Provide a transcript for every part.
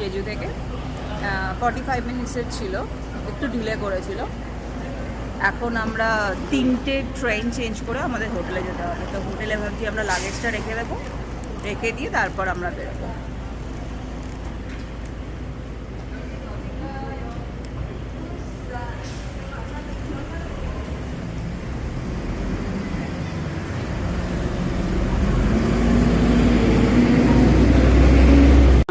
Jeju থেকে। 45 মিনিটসের ছিল, একটু ডিলে করেছিল। এখন আমরা 3টে ট্রেন চেঞ্জ করে আমাদের হোটেলে যেতে হবে। তো হোটেলে ভাবছি আমরা লাগেজটা রেখে দেবো, রেখে দিয়ে তারপর আমরা বেরোবো।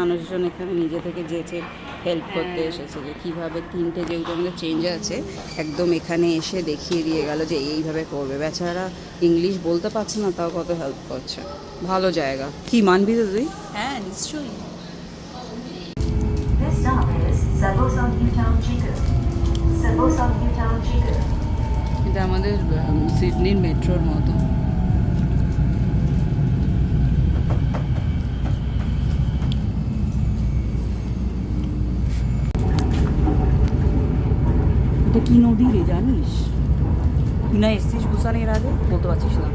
মানুষজন এখানে নিজে থেকে যেচে হেল্প করতে এসেছে, যে কীভাবে 3টে যেগুলো আমাদের চেঞ্জ আছে একদম এখানে এসে দেখিয়ে দিয়ে গেল যে এইভাবে করবে। বেচারা ইংলিশ বলতে পারছে না, তাও কত হেল্প করছে। ভালো জায়গা, কি মানবি তো তুই? হ্যাঁ নিশ্চয়ই। এটা আমাদের সিডনির মেট্রোর মতো। এটা কি নদী রে জানিস? তুই না এসছিস বুসানে এর আগে, বলতে পারছিস না।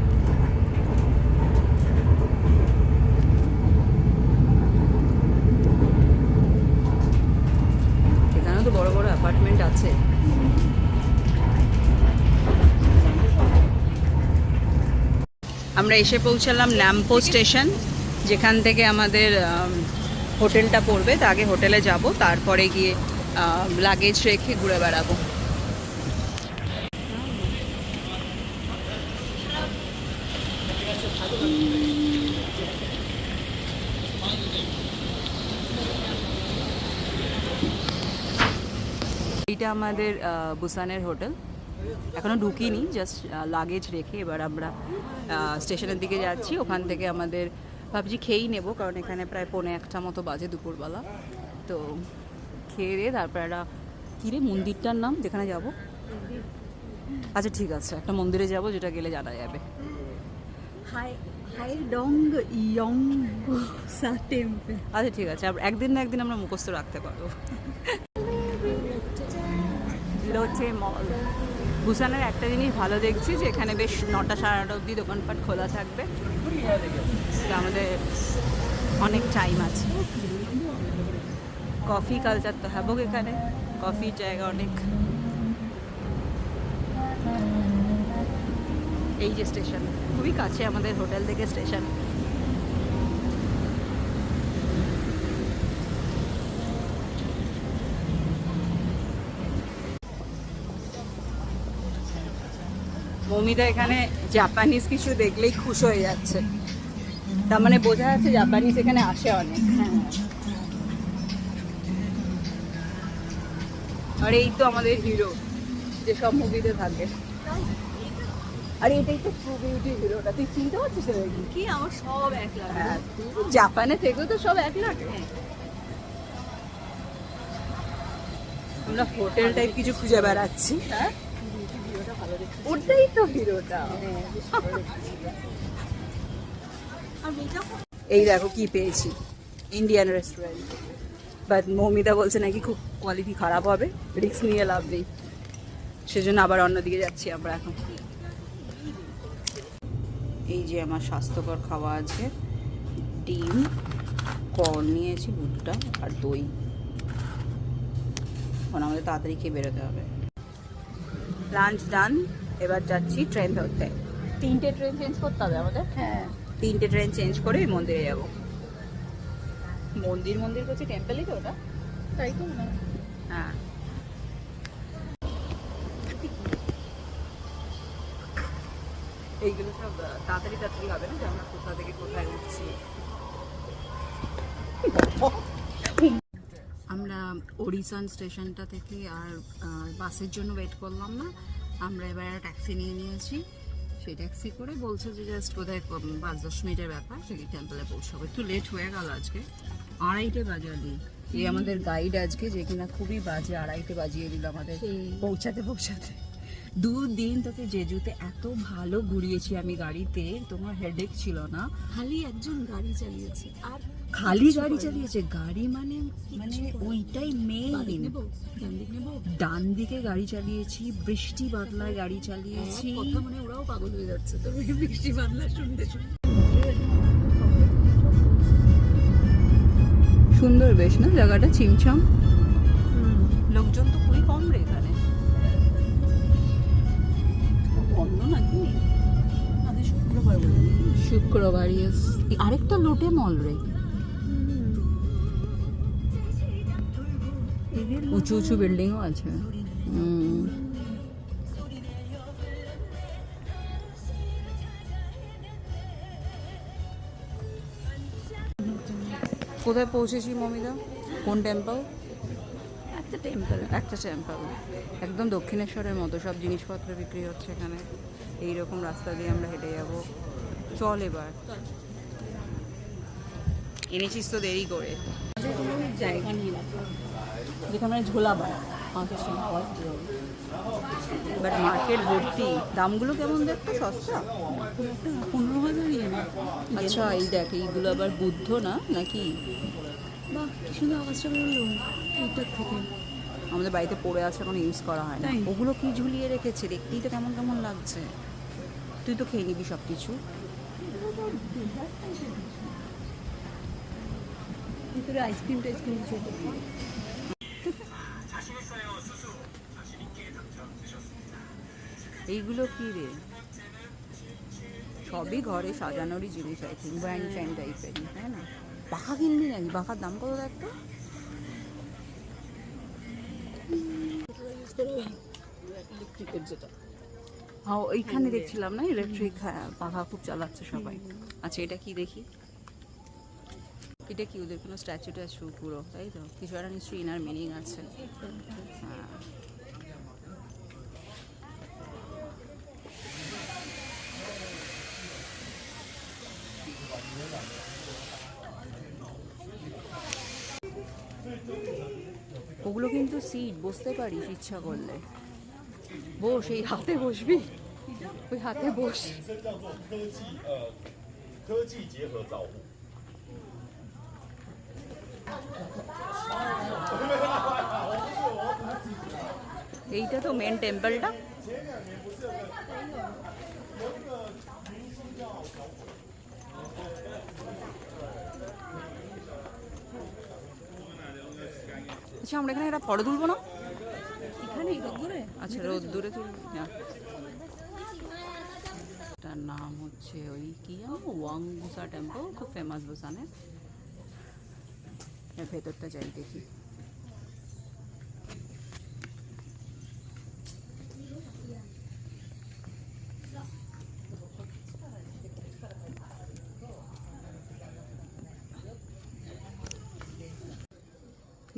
এখানেও তো বড় বড় অ্যাপার্টমেন্ট আছে। আমরা এসে পৌঁছালাম ন্যাম্পো স্টেশন, যেখান থেকে আমাদের হোটেলটা পড়বে। তা আগে হোটেলে যাব, তারপরে গিয়ে লাগেজ রেখে ঘুরে বেড়াবো। এইটা আমাদের বুসানের হোটেল। এখনও ঢুকিনি, জাস্ট লাগেজ রেখে এবার আমরা স্টেশনের দিকে যাচ্ছি। ওখান থেকে আমাদের ভাবছি খেয়েই নেব, কারণ এখানে প্রায় 1:45 মতো বাজে দুপুরবেলা। তো খেয়ে দিয়ে তারপর একটা কিরে মন্দিরটার নাম যেখানে যাব? আচ্ছা ঠিক আছে, একটা মন্দিরে যাব যেটা গেলে জানা যাবে। আচ্ছা ঠিক আছে, একদিন না একদিন আমরা মুখস্থ রাখতে পারবো। হচ্ছে মল। বুসানের একটা জিনিস ভালো দেখছি যে এখানে বেশ 9টা সাড়ে 9টা অবধি দোকানপাট খোলা থাকবে। আমাদের অনেক টাইম আছে। কফি কালচার তো হ্যাবক, এখানে কফির জায়গা অনেক। এই যে স্টেশন, খুবই কাছে আমাদের হোটেল থেকে স্টেশন। মৌমিতা এখানে জাপানিজ কিছু দেখলেই খুশ হয়ে যাচ্ছে, তার মানে বোঝা যাচ্ছে জাপানিজ এখানে আসে অনেক। হ্যাঁ, আর এই তো আমাদের হিরো যে সব মুভিতে থাকে। আর এটাই তো ট্রু বিউটি হিরোটা, তুই চিনতে পারছিস কি? আমার সব এক লাগে। হ্যাঁ, জাপানে থেকেও তো সব এক লাগে। আমরা হোটেল টাইপ কিছু খুঁজে বেড়াচ্ছি। হ্যাঁ, ওটাই তো হিরোটা। এই দেখো কি পেয়েছি, ইন্ডিয়ান রেস্টুরেন্ট। বাট মৌমিতা বলছে নাকি খুব কোয়ালিটি খারাপ হবে, রিস্ক নিয়ে লাভ নেই, সেজন্য আবার অন্যদিকে যাচ্ছি আমরা এখন। এই যে আমার স্বাস্থ্যকর খাওয়া আছে, ডিম, কর্ন নিয়েছি, ভুট্টা আর দই। এখন আমাদের তাড়াতাড়ি খেয়ে বেরোতে হবে। লাঞ্চ ডান, এবার যাচ্ছি ট্রেন ধরতে। 3টে ট্রেন চেঞ্জ করতে হবে আমাদের। হ্যাঁ, 3টে ট্রেন চেঞ্জ করে মন্দিরে যাব। মন্দির করছি, টেম্পলই তো ওটা, তাই তো না? হ্যাঁ, এইগুলো সব তাড়াতাড়ি হবে না, যে আমরা কোথা থেকে কোথায় উঠছি। আমরা ওড়িশান স্টেশনটা থেকে আর বাসের জন্য ওয়েট করলাম না, আমরা এবার একটা ট্যাক্সি নিয়ে নিয়েছি। সেই ট্যাক্সি করে বলছে যে জাস্ট বোধহয় 5-10 মিনিটের ব্যাপার, সেই টেম্পলে পৌঁছাবো। একটু লেট হয়ে গেল আজকে, 2:30 বাজালি। এই আমাদের গাইড আজকে, যে কিনা খুবই বাজে, 2:30 বাজিয়ে দিল আমাদের পৌঁছাতে। 2 দিন তোকে জেজুতে এত ভালো ঘুরিয়েছি আমি গাড়িতে, তোমার হেডেক ছিল না। খালি একজন গাড়ি চালিয়েছে, আর খালি গাড়ি চালিয়েছে। গাড়ি মানে ওইটাই মেইন। ডান দিকে গাড়ি চালিয়েছি, বৃষ্টি বাদলায় গাড়ি চালিয়েছি। কথা মানে ওরাও পাগল হয়ে যাচ্ছে তো বৃষ্টি বাদলা শুনতে। সুন্দর বেশ না জায়গাটা, চিমছাম। লোকজন তো খুবই কম রে এখানে। বন্ধ নাকি? আজ শুক্রবার বলে নাকি? শুক্রবার, ইয়েস। আরেকটা লোটে মল রে, এদের উঁচু উঁচু বিল্ডিংও আছে। কোথায় পৌঁছেছি মমিদা? কোন টেম্পল? একটা টেম্পল। একটা টেম্পল, একদম দক্ষিণেশ্বরের মতো সব জিনিসপত্র বিক্রি হচ্ছে এখানে। এইরকম রাস্তা দিয়ে আমরা হেঁটে যাব। চল এবার, এনেছিস তো দেরি করে। জায়গা নিয়ে রাখা যেখানে ঝোলাবার। বাট মার্কেট ভর্তি। দামগুলো কেমন দেখতো? সস্তা? 15,000 না? আচ্ছা, এই দেখ, এইগুলো আবার বুদ্ধ না নাকি? বাহ, কি সুন্দর আওয়াজটা বেরোলো এইটার থেকে। আমাদের বাড়িতে পড়ে আছে, এখন ইউজ করা হয় না। তাই? ওগুলো কি ঝুলিয়ে রেখেছে, দেখতেই তো কেমন কেমন লাগছে। তুই তো খেয়ে নিবি সব কিছু। ভিতরে আইসক্রিম টাইসক্রিম কিছু একটা দিয়ে। এইগুলো কি রে? সবই ঘরে সাজানোরই জিনিস, আই থিঙ্ক ব্র্যান্ড ফ্যান্ড টাইপেরই, তাই না? পাখা কিনবি নাকি? পাখার দাম কত দেখতো? ইলেকট্রিকের যেটা। হ্যাঁ, ওইখানে দেখছিলাম না ইলেকট্রিক। হ্যাঁ, পাখা খুব চালাচ্ছে সবাই। আচ্ছা, এটা কি দেখি? এটা কি ওদের কোনো স্ট্যাচু ট্যাচু পুরো, তাই তো? কিছু একটা নিশ্চয়ই ইনার মিনিং আছে। হ্যাঁ, ওগুলো কিন্তু সিট, বসতে পারিস ইচ্ছা করলে। বস, এই হাতে বসবি, ওই হাতে বস। 科技结合造物。 এইটা তো মেন টেম্পলটা। আচ্ছা, আমরা এখানে একটা ফটো তুলবো না? এখানে রোদ্দুরে? আচ্ছা, রোদ দূরে তুলবি না। তার নাম হচ্ছে ওই কি ওয়াংগুসা টেম্পল, খুব ফেমাস বুসানে। এর ভেতরটা যাই দেখি।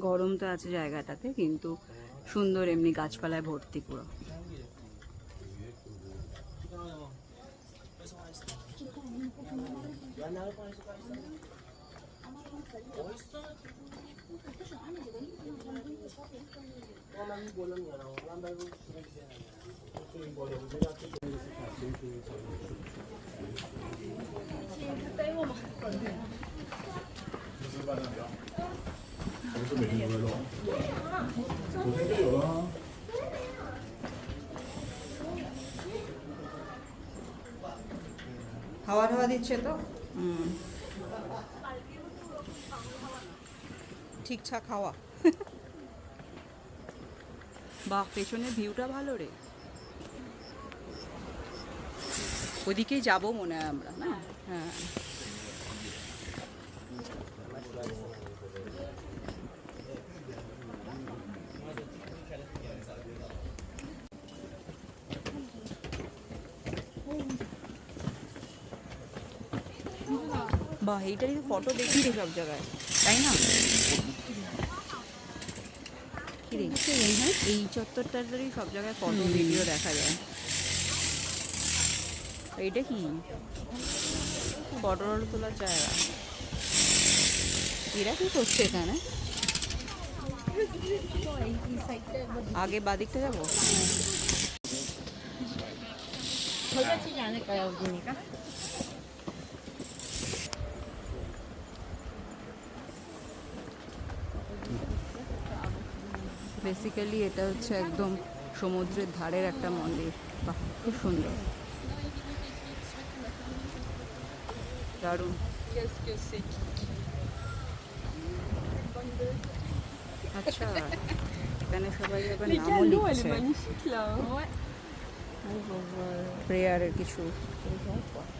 গরম তো আছে জায়গাটাতে, কিন্তু সুন্দর এমনি গাছপালায় ভর্তি পুরো। হাওয়া হাওয়া দিচ্ছে তো। ঠিকঠাক হাওয়া। বাহ, পেছনের ভিউটা ভালো রে। ওদিকেই যাবো মনে হয় আমরা, না? হ্যাঁ, বাহ, এইটারই ফটো দেখি রে সব জায়গায়, তাই না? কি রে, এই চত্বরটারই সব জায়গায় ফটো ভিডিও দেখা যায়। এইটা কি ফটো তোলার জায়গা? এরা কি করছে এখানে? আগে বাদিকটা যাবো। বেসিক্যালি এটা হচ্ছে একদম সমুদ্রের ধারের একটা মন্দির। বাহ, খুব সুন্দর, দারুণ। আচ্ছা, এখানে সবাই আবার Les নামও canaux, elle est লিখছে magnifique là. Ouais. প্রেয়ারের কিছু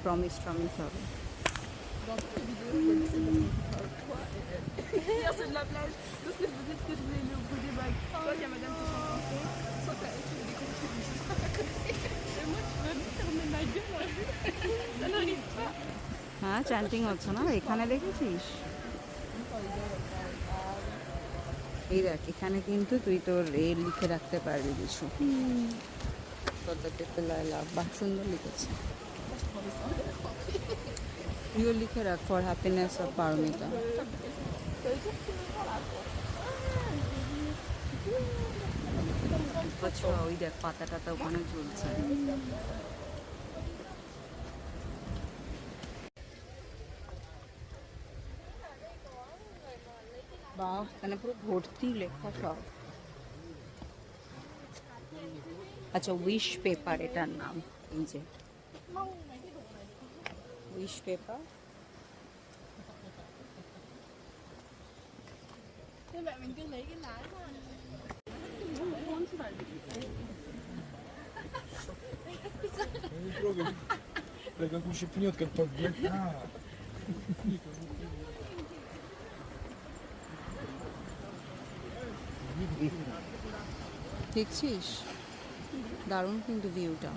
প্রমিস হবে। Dans toutes les vidéos, il y a dit c'est parce qu'on parle toi et hier c'est de la plage. Tout ce que je vous dis, parce que je voulais aller au bout des bagues. Soit il y a madame qui chante en français, soit t'as elle qui fait des contributions à côté. Et moi tu veux me fermer ma gueule. Ça n'arrive pas. হ্যাঁ, chanting হচ্ছে না এখানে, দেখেছিস? এই দেখ, এখানে কিন্তু তুই তোর লিখে রাখতে পারবি কিছু। বাহ, সুন্দর লিখেছে। তুইও লিখে রাখ, ফর হ্যাপিনেস অফ পারমিতা। আচ্ছা, ওই দেখ পাতা টাতা ওখানে ঝুলছে। বাহ, এখানে পুরো ভর্তি লেখা সব। আচ্ছা, উইশ পেপার এটার নাম। এই যে উইশ পেপার। Как ущипнет, как побьет. দেখছিস, দারুণ কিন্তু ভিউটা।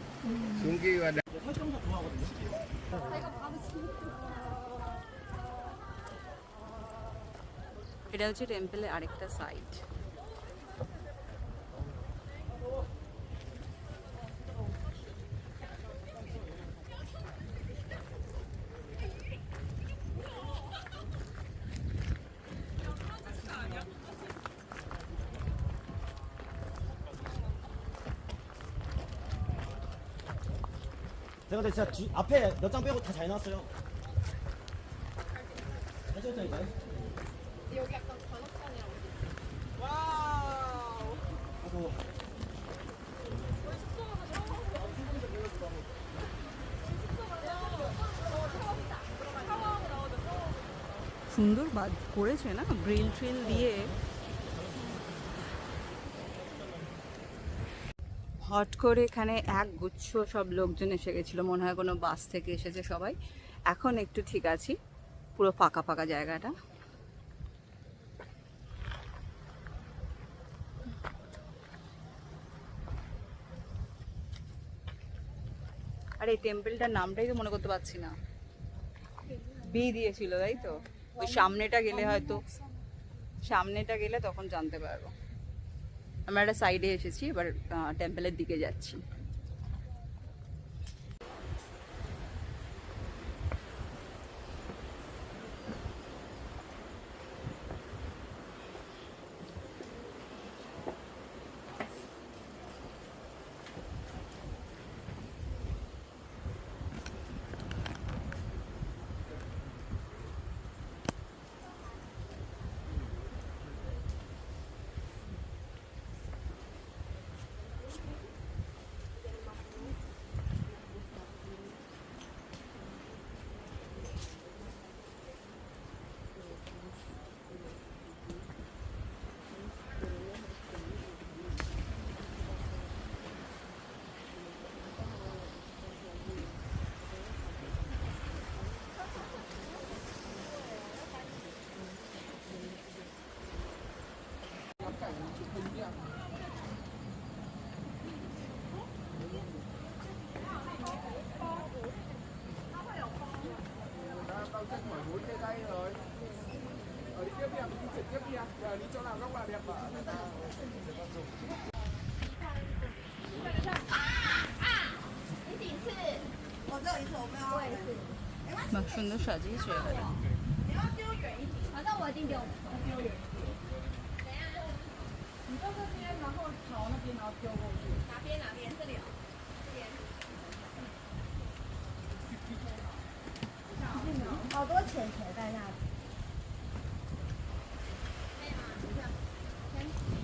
এটা হচ্ছে টেম্পলের আরেকটা সাইড। 잠깐 진짜 앞에 몇 장 빼고 다 잘 나왔어요. 잘 찍었다니까요. 여기 약간 관악산이라고. 와우. সুন্দর করেছে না, গ্রিল ট্রিল দিয়ে। হট করে এখানে এক গুচ্ছ সব লোকজন এসে গেছিলো, মনে হয় কোনো বাস থেকে এসেছে সবাই। এখন একটু ঠিক আছি, পুরো ফাঁকা ফাঁকা জায়গাটা। আর এই টেম্পলটার নামটাই তো মনে করতে পারছি না। বি দিয়েছিল, তাই তো? ওই সামনেটা গেলে তখন জানতে পারবো। আমরা একটা সাইডে এসেছি, এবার টেম্পলের দিকে যাচ্ছি। বাহ, সুন্দর সাজিয়েছে এবারে।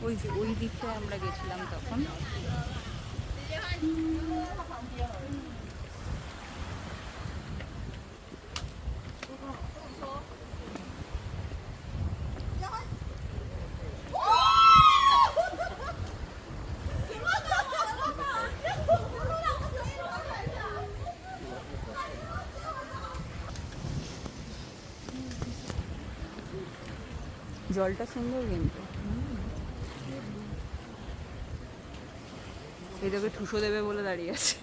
ওই যে ওই দিকটায় আমরা গেছিলাম তখন। জলটা সুন্দর কিন্তু এই তোকে ঠুসো দেবে বলে দাঁড়িয়ে আছে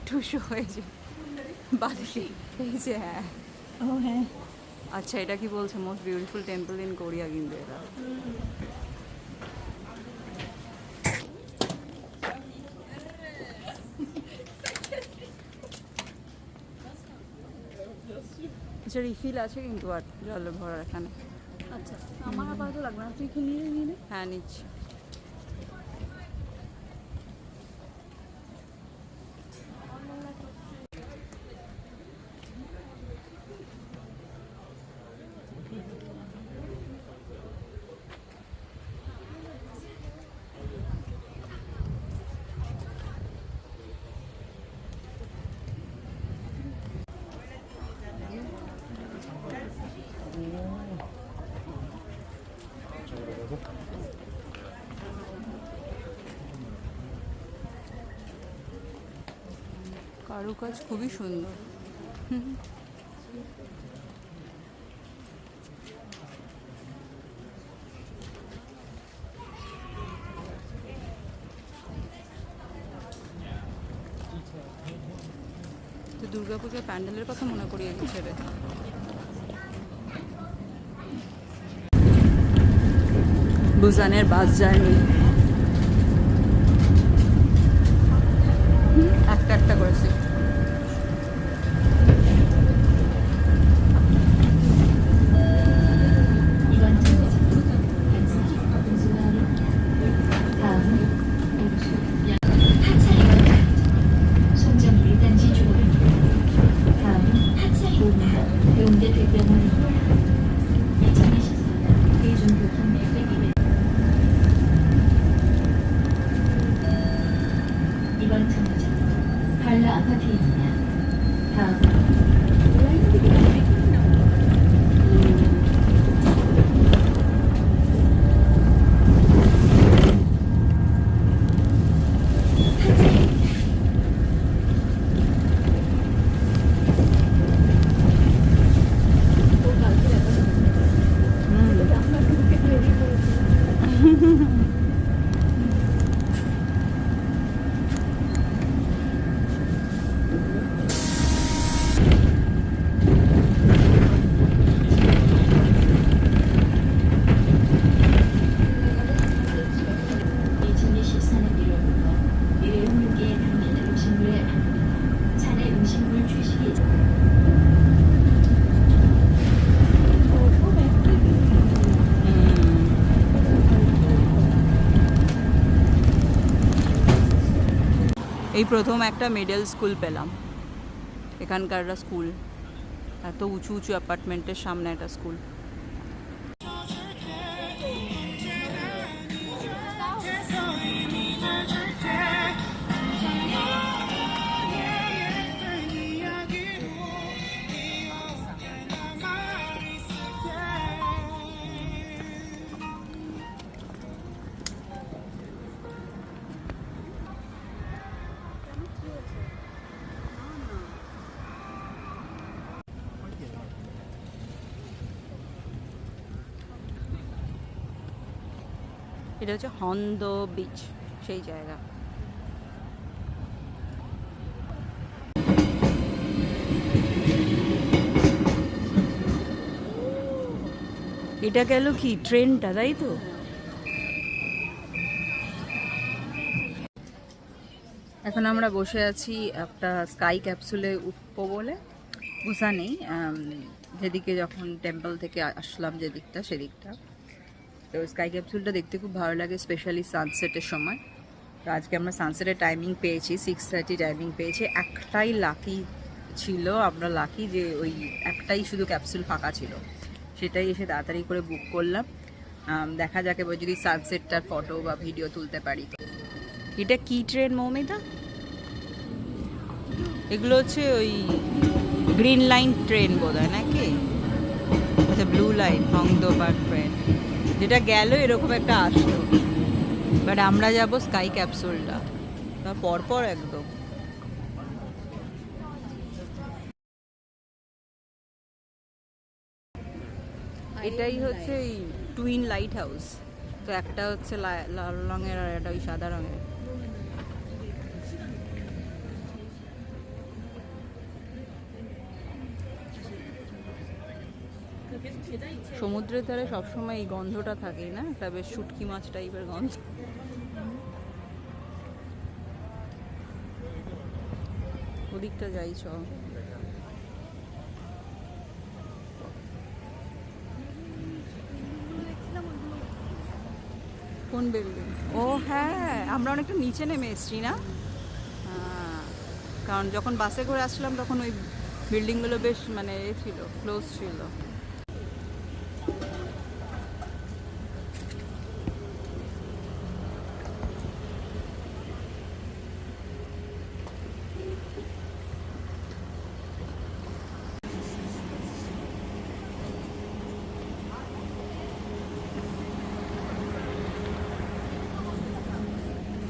ঠুসো হয়েছে বাদিকে এই যে হ্যাঁ Oh, হ্যাঁ আচ্ছা এটা কি বলছে most beautiful temple in Korea কিন্তু এটা আচ্ছা রিফিল আছে কিন্তু আর জল ভরার এখানে আচ্ছা আমার আপাতত লাগবে না তুই এখানে নিয়ে নে হ্যাঁ নিচ্ছি কারুকাজ খুবই সুন্দর তো দুর্গাপূজার প্যান্ডেলের কথা মনে করিয়ে দিচ্ছে রে বুসানের বাস জার্নি একটা একটা করেছি 이번 정류장 발라 아파트입니다. 다음 এই প্রথম একটা মিডল স্কুল পেলাম এখানকার স্কুল এত উঁচু উঁচু অ্যাপার্টমেন্টের সামনে একটা স্কুল এটা হচ্ছে হন্দ বিচ সেই জায়গা এটা গেল কি ট্রেনটা তাই তো এখন আমরা বসে আছি একটা স্কাই ক্যাপসুলে উঠবো বলে বুসানেই যেদিকে যখন টেম্পল থেকে আসলাম যেদিকটা সেদিকটা তো স্কাই ক্যাপসুলটা দেখতে খুব ভালো লাগে স্পেশালি সানসেটের সময় তো আজকে আমরা সানসেটের টাইমিং পেয়েছি 6:30 টাইমিং পেয়েছি একটাই লাকি ছিল আমরা লাকি যে ওই একটাই শুধু ক্যাপসুল ফাঁকা ছিল সেটাই এসে তাড়াতাড়ি করে বুক করলাম দেখা যাক এবার যদি সানসেটটার ফটো বা ভিডিও তুলতে পারি তো এটা কি ট্রেন মৌমিতা এগুলো হচ্ছে ওই গ্রিন লাইন ট্রেন বোধ হয় নাকি আচ্ছা ব্লু লাইন হংদোবার ট্রেন যেটা গেল এরকম একটা আসলো বাট আমরা যাব স্কাই ক্যাপসুলটা পরপর একদম এটাই হচ্ছে টুইন লাইট হাউস। তো একটা হচ্ছে লাল রঙের আর একটা ওই সাদা রঙের। সমুদ্রের ধারে সবসময় এই গন্ধটা থাকেই না, একটা বেশ শুটকি মাছ টাইপের গন্ধ। ওদিকটা যাই চ। কোন বিল্ডিং? ও হ্যাঁ, আমরা অনেকটা নিচে নেমে এসেছি না, কারণ যখন বাসে করে আসছিলাম তখন ওই বিল্ডিংগুলো বেশ মানে এ ছিল, ক্লোজ ছিল।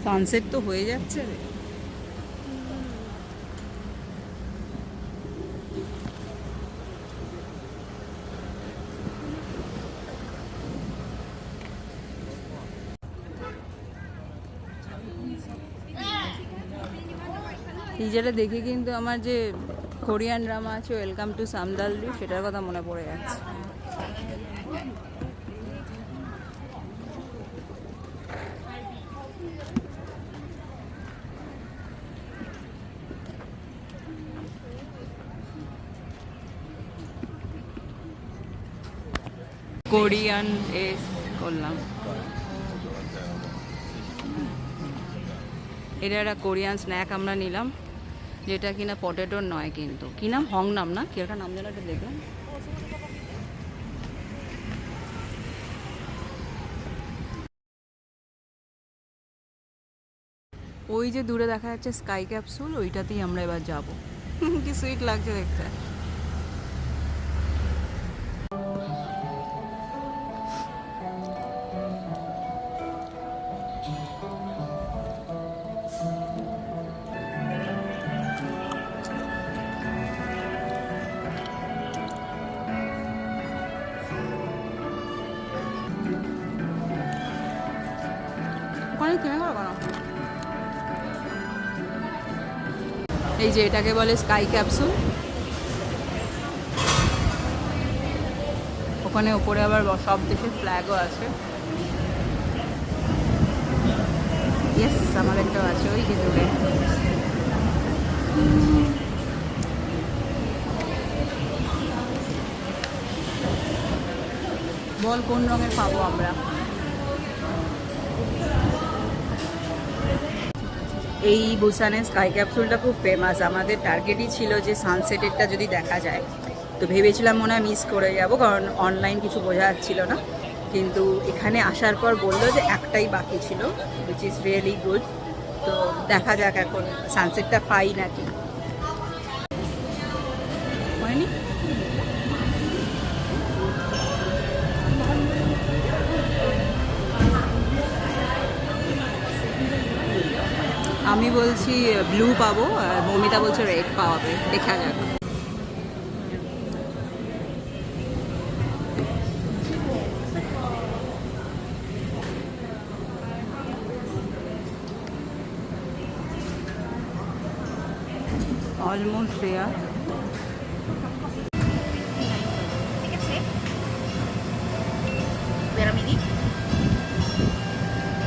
সানসেট তো হয়ে যাচ্ছে রে। টিজারে দেখে কিন্তু আমার যে কোরিয়ান ড্রামা আছে ওয়েলকাম টু সামদালরি, সেটার কথা মনে পড়ে যাচ্ছে। কোরিয়ান এস করলাম, এটা একটা কোরিয়ান স্ন্যাক আমরা নিলাম, যেটা কিনা পটেটোর নয়, কিন্তু কি নাম, হং নাম না কি একটা নাম যেন, এটা দেখলাম। ওই যে দূরে দেখা যাচ্ছে স্কাই ক্যাপসুল, ওইটাতেই আমরা এবার যাব। কি সুইট লাগছে দেখতে। ওখানে কিনে করো কেন? এই যে এটাকে বলে স্কাই ক্যাপসুল। ওখানে উপরে আবার সব দেশের ফ্ল্যাগও আছে। ইয়েস, আমাদেরটাও আছে ওই যে দূরে। বল কোন রঙের পাবো আমরা? এই বুসানের স্কাই ক্যাপসুলটা খুব ফেমাস। আমাদের টার্গেটই ছিল যে সানসেটেরটা যদি দেখা যায়, তো ভেবেছিলাম মনে হয় মিস করে যাব, কারণ অনলাইন কিছু বোঝা যাচ্ছিল না। কিন্তু এখানে আসার পর বললো যে একটাই বাকি ছিল, উইচ ইজ রিয়েলি গুড। তো দেখা যাক এখন সানসেটটা পাই নাকি। হয়নি? আমি বলছি ব্লু পাবো, আর মমিতা বলছে রেড পাওয়াবে, দেখা যাক। অলমোস্ট দেয়া।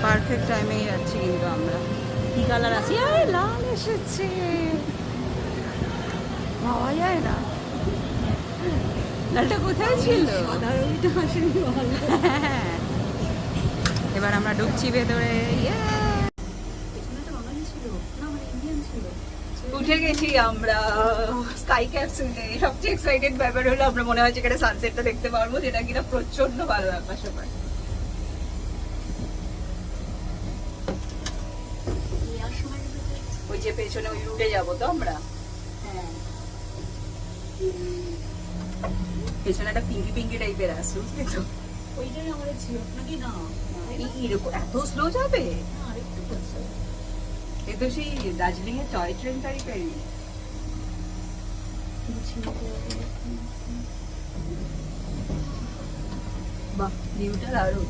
পারফেক্ট টাইমেই যাচ্ছি কিন্তু আমরা। কি কালার আছে? আরে লাল এসেছে, পাওয়া যায় না। লালটা কোথায় ছিল? এবার আমরা ঢুকছি ভেতরে। উঠে গেছি আমরা স্কাই ক্যাপসুলে। সবচেয়ে এক্সাইটেড ব্যাপার হলো আমরা মনে হয় যেখানে সানসেটটা দেখতে পারবো, যেটা কিনা প্রচন্ড ভালো ব্যাপার সবাই। ওই যে পেছনে ওই রুটে যাবো তো আমরা। হ্যাঁ, পেছনে একটা পিঙ্কি পিঙ্কি টাইপের আছে, বুঝলি তো? ওইটাই আমাদের ছিল নাকি না? এরকম এত স্লো যাবে? এ তো সেই দার্জিলিং এর টয় ট্রেন টাইপেরই। বাহ, ভিউটা দারুণ।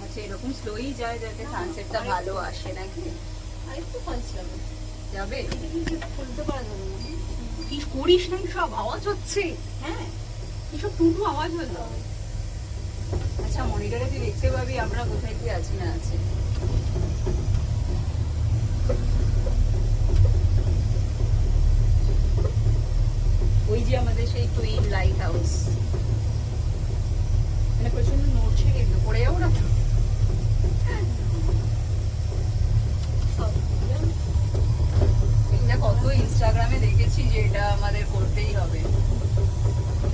আচ্ছা, এরকম স্লোই যায় যাতে সানসেটটা ভালো আসে নাকি? আরেকটু ফাস্ট যাবে। যাবে? এটা কিন্তু খুলতে পারা যাবে না। কি করিস না, সব আওয়াজ হচ্ছে। হ্যাঁ, এসব টুটু আওয়াজ হলো। আচ্ছা, মনিটরে তুই দেখতে পাবি আমরা কোথায় কি আছি না আছি। ওই যে আমাদের সেই টুইন লাইট হাউস, মানে প্রচন্ড নড়ছে কিন্তু, পড়ে যাবো না তো? এটা কত ইনস্টাগ্রামে দেখেছি যে এটা আমাদের করতেই হবে।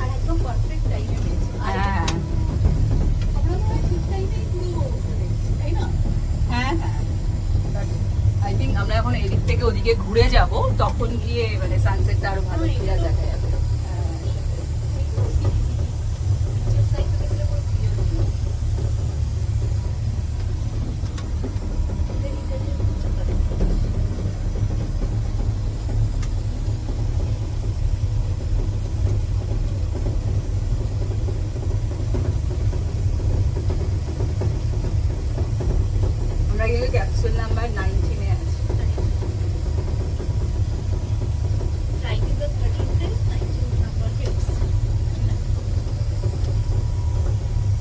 আর একদম পারফেক্ট টাইমে পেয়েছি। হ্যাঁ আমরা মনে হয় ঠিক টাইমে পুরো দেখছি, তাই না? হ্যাঁ হ্যাঁ, আই থিঙ্ক আমরা এখন এদিক থেকে ওদিকে ঘুরে যাব, তখন গিয়ে মানে সানসেটটা আরো ভালো ক্লিয়ার দেখা যাবে। Just like the video was clear. Then it doesn't আমরা গিয়ে ক্যাপসুল নাম্বার 19 এ আছি। Flight is the 13th, 19th number hits.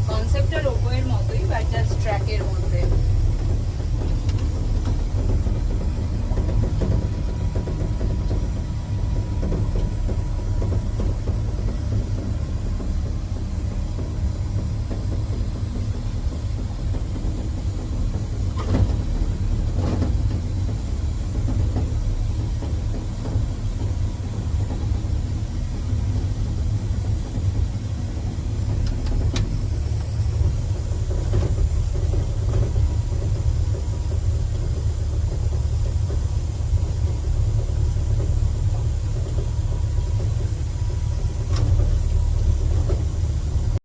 কনসেপ্টটা রোপওয়ের মতোই, বাট জাস্ট ট্র্যাকের মধ্যে।